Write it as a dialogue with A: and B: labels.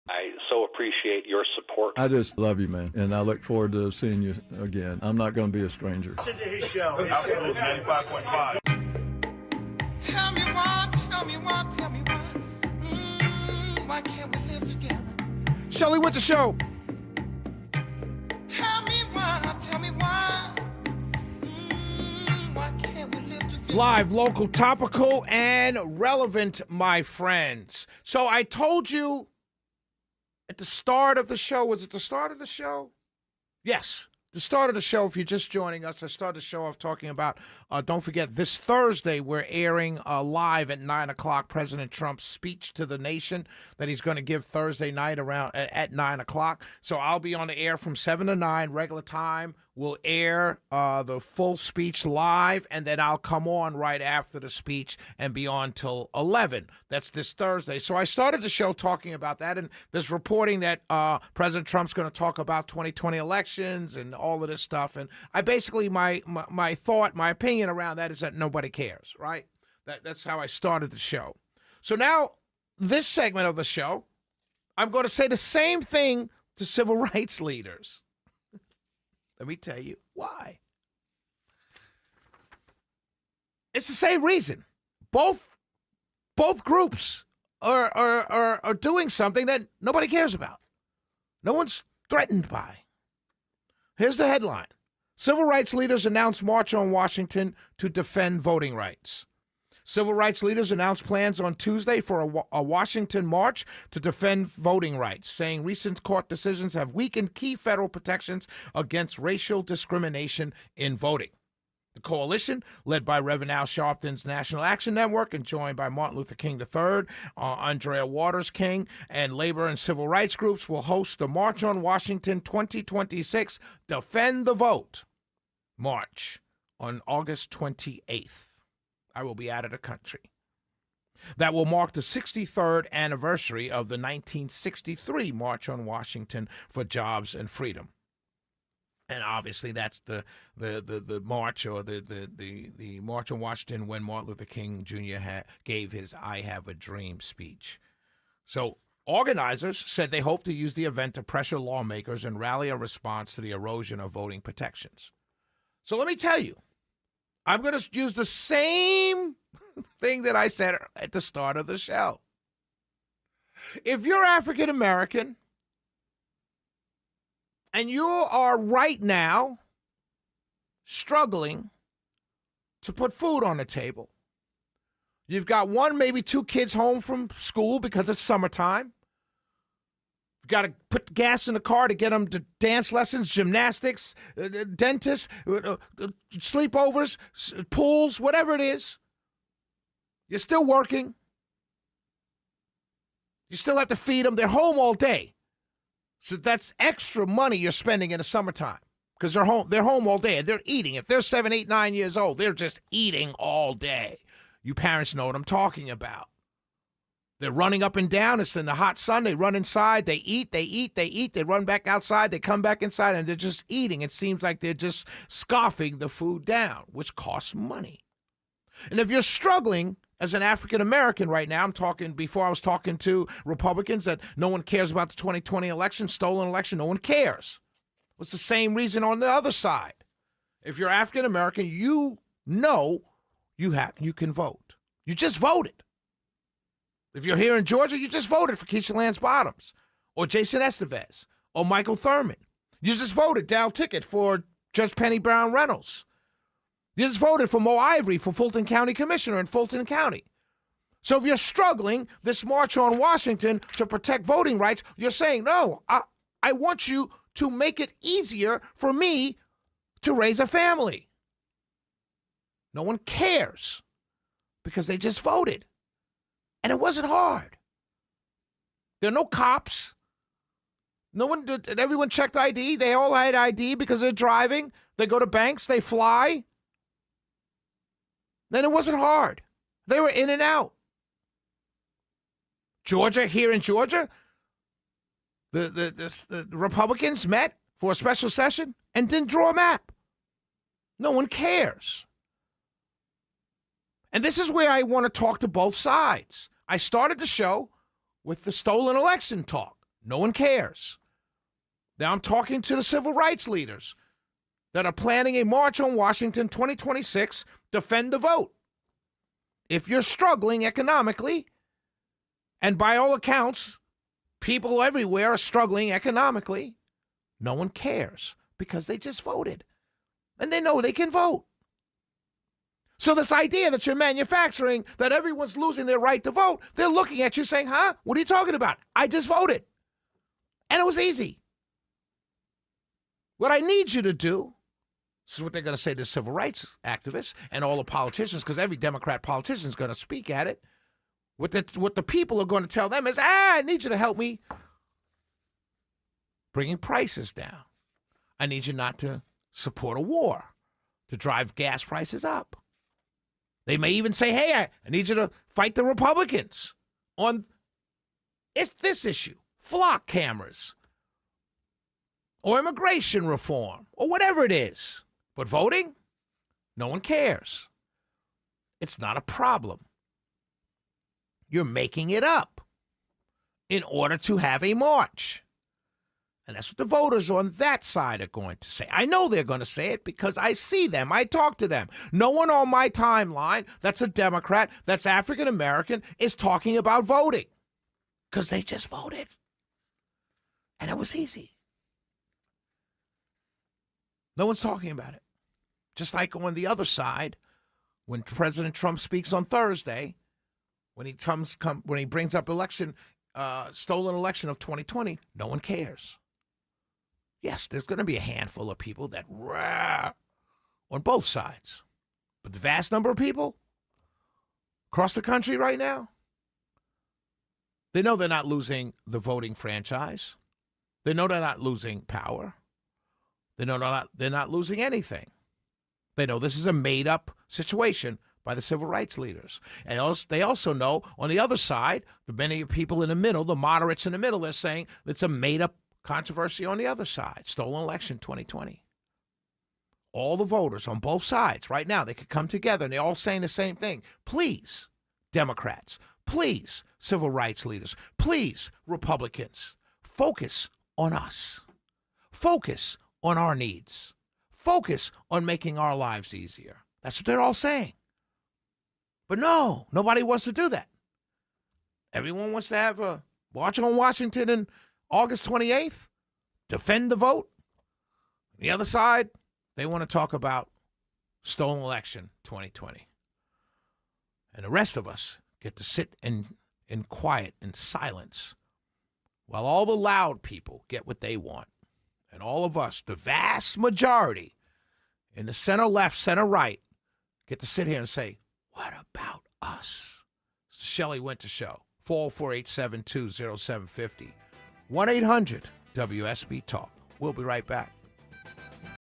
A: I so appreciate your support.
B: I just love you, man, and I look forward to seeing you again. I'm not going to be a stranger.
C: Listen to his show. Absolutely, 95.5.
D: Tell me why, tell me why, tell me why. Why can't we live together?
E: Shelley Winter Show.
D: Tell me why, tell me why. Why can't we live together?
E: Live, local, topical, and relevant, my friends. So I told you at the start of the show, was it the start of the show? Yes, the start of the show. If you're just joining us, I started the show off talking about, don't forget, this Thursday we're airing live at 9 o'clock President Trump's speech to the nation that he's going to give Thursday night around at 9 o'clock. So I'll be on the air from 7 to 9, regular time. We'll air the full speech live, and then I'll come on right after the speech and be on till 11. That's this Thursday. So I started the show talking about that, and there's reporting that President Trump's going to talk about 2020 elections and all of this stuff. And I basically, my opinion around that is that nobody cares, right? That's how I started the show. So now, this segment of the show, I'm going to say the same thing to civil rights leaders. Let me tell you why. It's the same reason. Both groups are doing something that nobody cares about. No one's threatened by. Here's the headline. Civil rights leaders announce march on Washington to defend voting rights. Civil rights leaders announced plans on Tuesday for a Washington march to defend voting rights, saying recent court decisions have weakened key federal protections against racial discrimination in voting. The coalition, led by Reverend Al Sharpton's National Action Network and joined by Martin Luther King III, Andrea Waters King, and labor and civil rights groups, will host the March on Washington 2026 Defend the Vote March on August 28th. I will be out of the country. That will mark the 63rd anniversary of the 1963 March on Washington for Jobs and Freedom. And obviously that's the march, or the March on Washington when Martin Luther King Jr. gave his I Have a Dream speech. So organizers said they hope to use the event to pressure lawmakers and rally a response to the erosion of voting protections. So let me tell you, I'm going to use the same thing that I said at the start of the show. If you're African American and you are right now struggling to put food on the table, you've got one, maybe two kids home from school because it's summertime. You've got to put gas in the car to get them to dance lessons, gymnastics, dentists, sleepovers, pools, whatever it is. You're still working. You still have to feed them. They're home all day. So that's extra money you're spending in the summertime because they're home all day and they're eating. If they're 7, 8, 9 years old, they're just eating all day. You parents know what I'm talking about. They're running up and down. It's in the hot sun. They run inside. They eat. They run back outside. They come back inside, and they're just eating. It seems like they're just scoffing the food down, which costs money. And if you're struggling as an African American right now, before I was talking to Republicans that no one cares about the 2020 election, stolen election, no one cares. It's the same reason on the other side. If you're African American, you know you can vote. You just voted. If you're here in Georgia, you just voted for Keisha Lance Bottoms or Jason Estevez or Michael Thurman. You just voted down ticket for Judge Penny Brown Reynolds. You just voted for Mo Ivory for Fulton County Commissioner in Fulton County. So if you're struggling this march on Washington to protect voting rights, you're saying, no, I want you to make it easier for me to raise a family. No one cares because they just voted. And it wasn't hard. There are no cops. Everyone checked ID. They all had ID because they're driving. They go to banks. They fly. Then it wasn't hard. They were in and out. Here in Georgia, the Republicans met for a special session and didn't draw a map. No one cares. And this is where I want to talk to both sides. I started the show with the stolen election talk. No one cares. Now I'm talking to the civil rights leaders that are planning a march on Washington 2026, defend the vote. If you're struggling economically, and by all accounts, people everywhere are struggling economically, no one cares because they just voted. And they know they can vote. So this idea that you're manufacturing, that everyone's losing their right to vote, they're looking at you saying, huh? What are you talking about? I just voted. And it was easy. What I need you to do, this is what they're going to say to civil rights activists and all the politicians, because every Democrat politician is going to speak at it. What the people are going to tell them is, I need you to help me bringing prices down. I need you not to support a war to drive gas prices up. They may even say, hey, I need you to fight the Republicans on this issue, flock cameras, or immigration reform, or whatever it is. But voting, no one cares. It's not a problem. You're making it up in order to have a march. And that's what the voters on that side are going to say. I know they're going to say it because I see them. I talk to them. No one on my timeline that's a Democrat, that's African American, is talking about voting because they just voted. And it was easy. No one's talking about it. Just like on the other side, when President Trump speaks on Thursday, when he brings up stolen election of 2020, no one cares. Yes, there's going to be a handful of people that on both sides. But the vast number of people across the country right now, they know they're not losing the voting franchise. They know they're not losing power. They know they're not losing anything. They know this is a made-up situation by the civil rights leaders. And they also know on the other side, the many people in the middle, the moderates in the middle, they're saying it's a made-up controversy on the other side. Stolen election 2020. All the voters on both sides right now, they could come together and they're all saying the same thing. Please, Democrats, please, civil rights leaders, please, Republicans, focus on us. Focus on our needs. Focus on making our lives easier. That's what they're all saying. But no, nobody wants to do that. Everyone wants to have a march on Washington on August 28th, defend the vote. The other side, they want to talk about stolen election 2020. And the rest of us get to sit in quiet and silence while all the loud people get what they want. And all of us, the vast majority in the center left, center right, get to sit here and say, what about us? It's the Shelley Winter Show, 404-872-0750, 1-800-WSB-TALK. We'll be right back.